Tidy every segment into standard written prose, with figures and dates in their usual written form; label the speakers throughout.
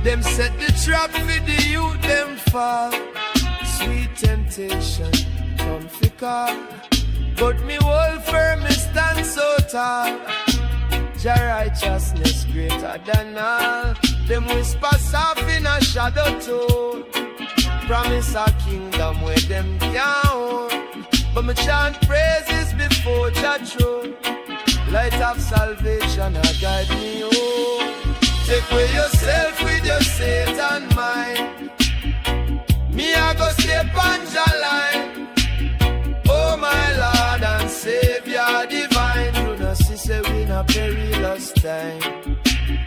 Speaker 1: Them set the trap for the youth, them fall. Sweet temptation, come fi call. But me hold firm, me stand so tall. Jah righteousness greater than all. Them whisper soft in a shadow too. Promise a kingdom where them can't hold. But me chant praises before Jah throne. Light of salvation a guide me home. Take away yourself with your Satan mind. Me a go step on Jah Line. Oh my Lord and Savior divine. You know see say we in a perilous time.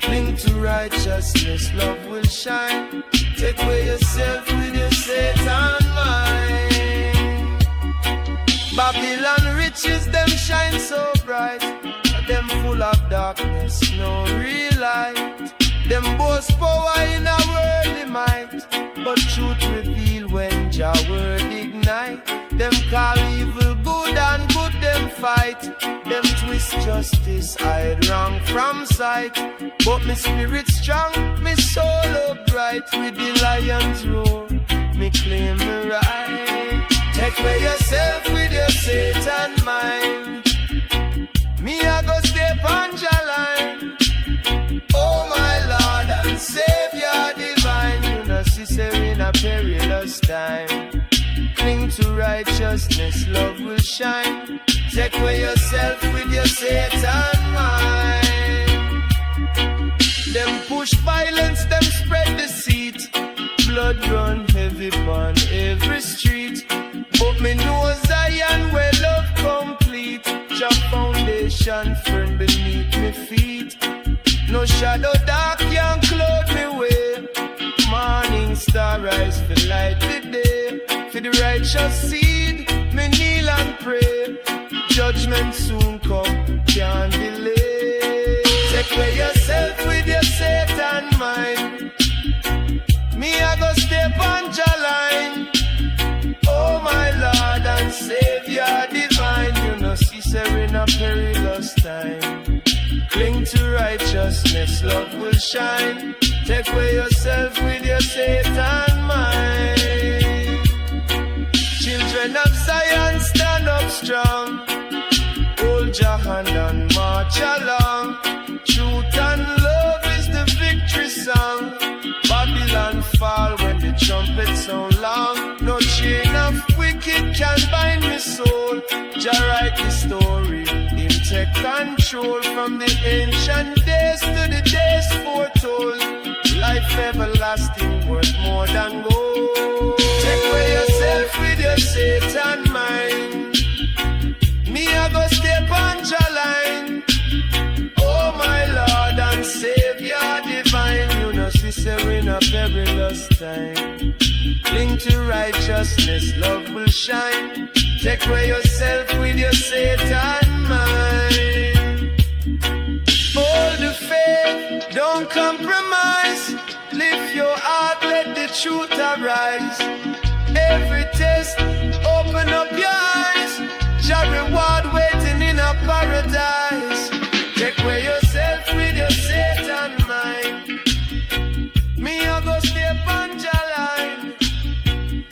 Speaker 1: Cling to righteousness, love will shine. Take away yourself with your Satan mind. Babylon riches, them shine so bright. Them full of darkness, no real light. Them boast power in a worldly might. But truth reveal when Jah word ignite. Them call evil good and good them fight. Them twist justice, hide wrong from sight. But me spirit strong, me soul upright. With the lion's roar, me claim me right. Take away yourself with your Satan mind. Me a go step on Jah Line. Oh my Lord and Savior divine. You know see say we in a perilous time. Cling to righteousness, love will shine. Take away yourself with your Satan mind. Them push violence, them spread deceit. Blood run heavy upon every street. But me know Zion where love complete. Jah foundation firm beneath me feet. No shadow dark can cloud me way. Morning star rise for light the day. For the righteous seed, me kneel and pray. Judgment soon come, can't delay. Take away yourself with your Satan mind. Me a go step on Jah Line. Oh my Lord and Savior divine. You know see say we in a perilous time. Cling to righteousness, love will shine. Take away yourself with your Satan mind. Children of Zion, stand up strong. Hold your hand and march along. Truth and love is the victory song. Babylon fall when the trumpet sound long. No chain of wicked can bind me soul. Jah write the story, him take control. From the ancient days to the days foretold. Life everlasting worth more than gold. Take away yourself with your Satan mind. Me a go step on Jah Line. Oh my Lord and Savior divine. You know see say we in a perilous time. Cling to righteousness, love will shine. Take away yourself with your Satan mind. Hold the faith, don't compromise. Lift your heart, let the truth arise. Every test, open up your eyes. Jah reward waiting in a paradise. Take away yourself with your Satan mind. Me a go step on Jah Line.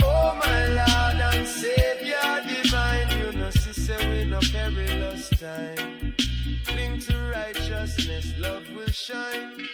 Speaker 1: Oh my Lord and Savior divine. You know see say we in a perilous time. Cling to righteousness, love will shine.